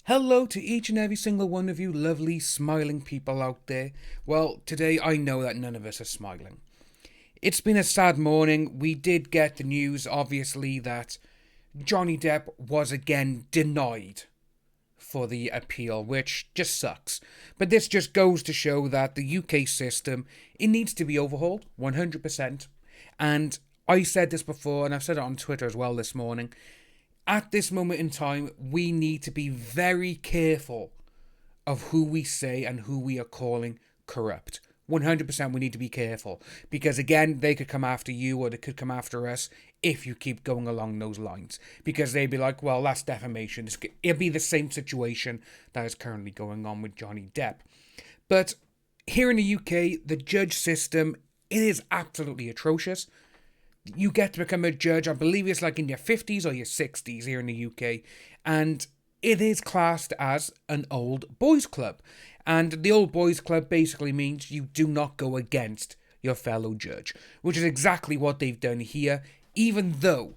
Hello to each and every single one of you lovely, smiling people out there. Well, today I know that none of us are smiling. It's been a sad morning. We did get the news, obviously, that Johnny Depp was again denied for the appeal, which just sucks. But this just goes to show that the UK system, it needs to be overhauled, 100%. And I said this before, and I've said it on Twitter as well this morning. At this moment in time, we need to be very careful of who we say and who we are calling corrupt. 100% we need to be careful. Because again, they could come after you or they could come after us if you keep going along those lines. Because they'd be like, well, that's defamation. It'll be the same situation that is currently going on with Johnny Depp. But here in the UK, the judge system, it is absolutely atrocious. You get to become a judge, I believe it's like in your 50s or your 60s here in the UK, and it is classed as an old boys club. And the old boys club basically means you do not go against your fellow judge, which is exactly what they've done here, even though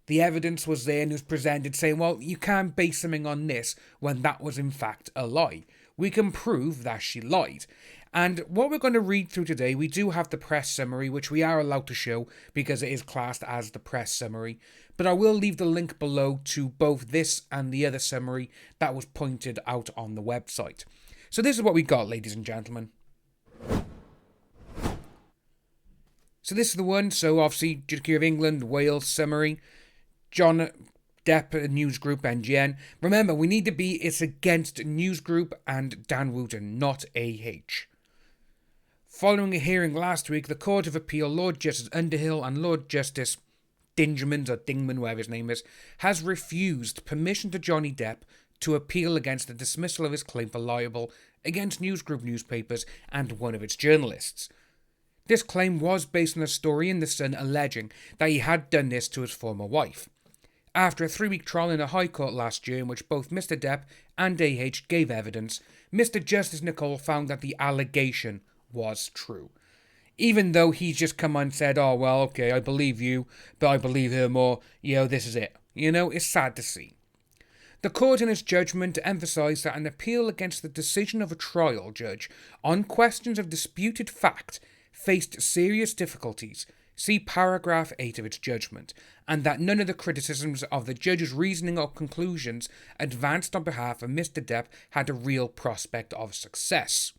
the evidence was there and was presented saying, well, you can't base something on this when that was in fact a lie. We can prove that she lied. And what we're going to read through today, we do have the press summary, which we are allowed to show because it is classed as the press summary. But I will leave the link below to both this and the other summary that was pointed out on the website. So this is what we got, ladies and gentlemen. So this is the one. So obviously, Duke of England, Wales summary. John Depp News Group, NGN. Remember, we need to be, it's against News Group and Dan Wootton, not AH. Following a hearing last week, the Court of Appeal, Lord Justice Underhill and Lord Justice Dingman, or Dingman, whatever his name is, has refused permission to Johnny Depp to appeal against the dismissal of his claim for libel against News Group newspapers and one of its journalists. This claim was based on a story in The Sun alleging that he had done this to his former wife. After a 3-week trial in the High Court last year in which both Mr. Depp and AH gave evidence, Mr. Justice Nicole found that the allegation was true. Even though he's just come on and said, oh, well, okay, I believe you, but I believe her more, this is it. It's sad to see. The court in its judgment emphasised that an appeal against the decision of a trial judge on questions of disputed fact faced serious difficulties, see paragraph 8 of its judgment, and that none of the criticisms of the judge's reasoning or conclusions advanced on behalf of Mr. Depp had a real prospect of success.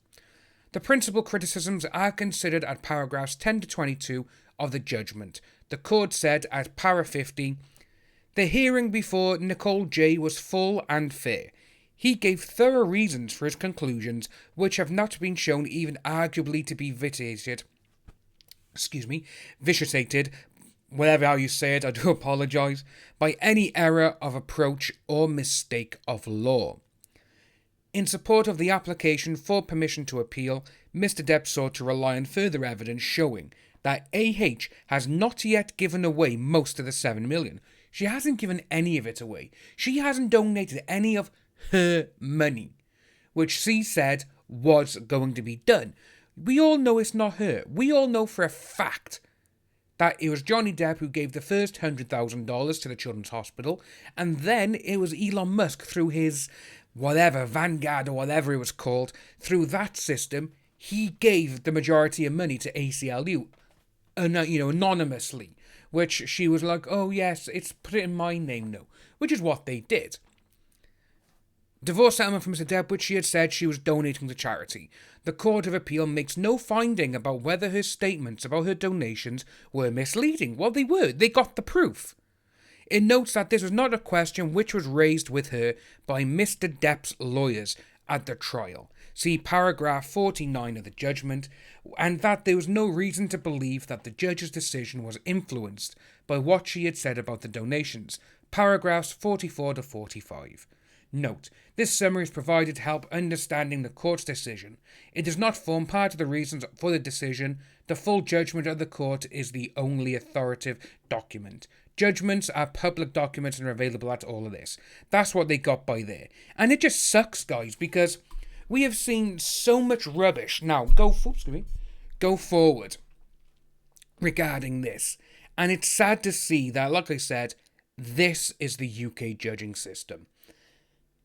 The principal criticisms are considered at paragraphs 10 to 22 of the judgment. The court said at para 50, the hearing before Nicole J was full and fair. He gave thorough reasons for his conclusions, which have not been shown even arguably to be vitiated, whatever how you say it, I do apologise, by any error of approach or mistake of law. In support of the application for permission to appeal, Mr. Depp sought to rely on further evidence showing that AH has not yet given away most of the $7 million. She hasn't given any of it away. She hasn't donated any of her money, which she said was going to be done. We all know it's not her. We all know for a fact that it was Johnny Depp who gave the first $100,000 to the Children's Hospital, and then it was Elon Musk through his Vanguard or whatever it was called, through that system, he gave the majority of money to ACLU, anonymously, which she was like, oh yes, it's put it in my name now, which is what they did. Divorce settlement from Mr. Depp, which she had said she was donating to charity. The Court of Appeal makes no finding about whether her statements about her donations were misleading. Well, they were. They got the proof. It notes that this was not a question which was raised with her by Mr. Depp's lawyers at the trial. See paragraph 49 of the judgment, and that there was no reason to believe that the judge's decision was influenced by what she had said about the donations. Paragraphs 44 to 45. Note, this summary is provided to help understanding the court's decision. It does not form part of the reasons for the decision. The full judgment of the court is the only authoritative document. Judgments are public documents and are available at all of this. That's what they got by there. And it just sucks, guys, because we have seen so much rubbish now go forward regarding this. And it's sad to see that, like I said, this is the UK judging system.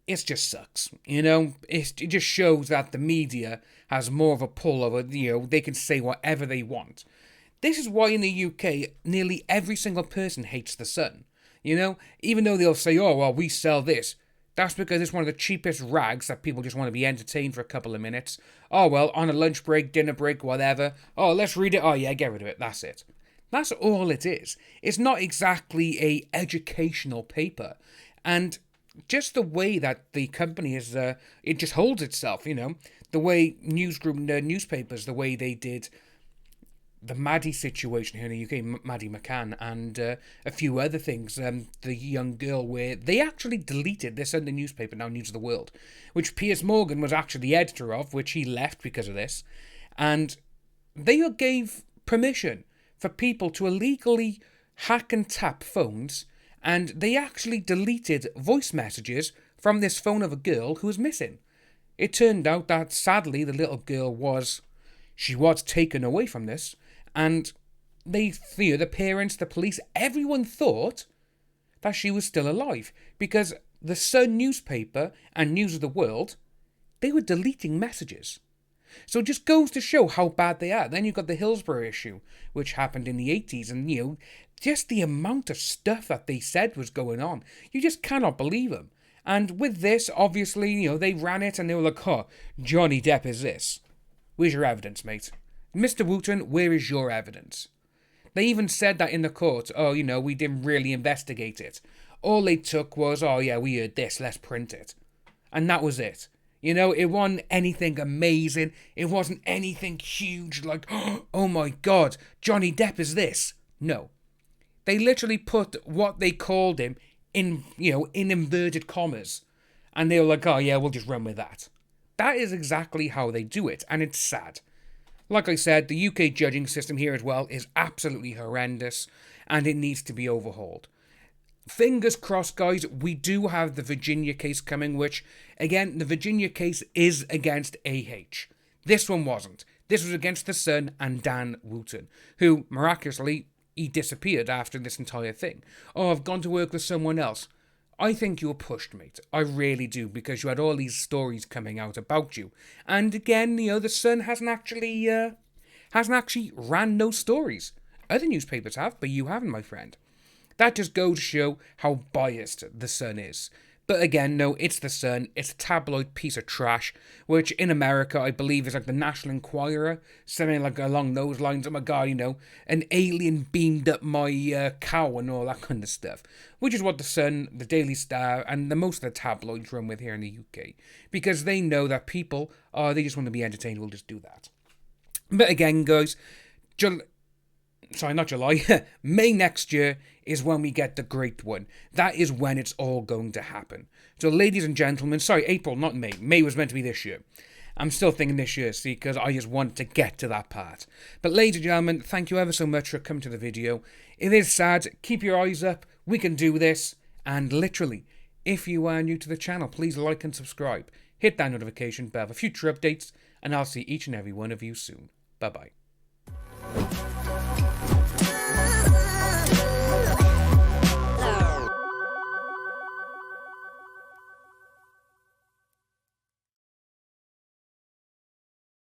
it just sucks, you know? It just shows that the media has more of a pull over, they can say whatever they want. This is why in the UK, nearly every single person hates The Sun. Even though they'll say, oh, well, we sell this. That's because it's one of the cheapest rags that people just want to be entertained for a couple of minutes. Oh, well, on a lunch break, dinner break, whatever. Oh, let's read it. Oh, yeah, get rid of it. That's it. That's all it is. It's not exactly a educational paper. And just the way that the company is, it just holds itself, The way newspapers, the way they did the Maddie situation here in the UK, Maddie McCann, and a few other things, the young girl where they actually deleted this Sunday newspaper, now News of the World, which Piers Morgan was actually the editor of, which he left because of this, and they gave permission for people to illegally hack and tap phones, and they actually deleted voice messages from this phone of a girl who was missing. It turned out that, sadly, the little girl was taken away from this, and the parents, the police, everyone thought that she was still alive, because the Sun newspaper and News of the World, they were deleting messages. So it just goes to show how bad they are. Then you've got the Hillsborough issue, which happened in the 80s, and, just the amount of stuff that they said was going on. You just cannot believe them. And with this, obviously, they ran it and they were like, oh, Johnny Depp is this. Where's your evidence, mate? Mr. Wooten, where is your evidence? They even said that in the court, oh, we didn't really investigate it. All they took was, oh, yeah, we heard this, let's print it. And that was it. It wasn't anything amazing. It wasn't anything huge like, oh my God, Johnny Depp is this. No. They literally put what they called him in inverted commas. And they were like, oh yeah, we'll just run with that. That is exactly how they do it, and it's sad. Like I said, the UK judging system here as well is absolutely horrendous, and it needs to be overhauled. Fingers crossed, guys, we do have the Virginia case coming, which, again, the Virginia case is against AH. This one wasn't. This was against The Sun and Dan Wooten, who, miraculously, he disappeared after this entire thing. Oh, I've gone to work with someone else. I think you were pushed, mate. I really do, because you had all these stories coming out about you. And again, The Sun hasn't actually ran those stories. Other newspapers have, but you haven't, my friend. That just goes to show how biased The Sun is. But again, no, it's The Sun. It's a tabloid piece of trash, which in America, I believe, is like the National Enquirer, something like along those lines. Oh my God, an alien beamed up my cow and all that kind of stuff. Which is what The Sun, the Daily Star, and most of the tabloids run with here in the UK. Because they know that people, they just want to be entertained, we'll just do that. But again, guys, not July, May next year is when we get the great one. That is when it's all going to happen. So ladies and gentlemen, April, not May. May was meant to be this year. I'm still thinking this year, see, because I just want to get to that part. But ladies and gentlemen, thank you ever so much for coming to the video. It is sad. Keep your eyes up. We can do this. And literally, if you are new to the channel, please like and subscribe. Hit that notification bell for future updates. And I'll see each and every one of you soon. Bye-bye.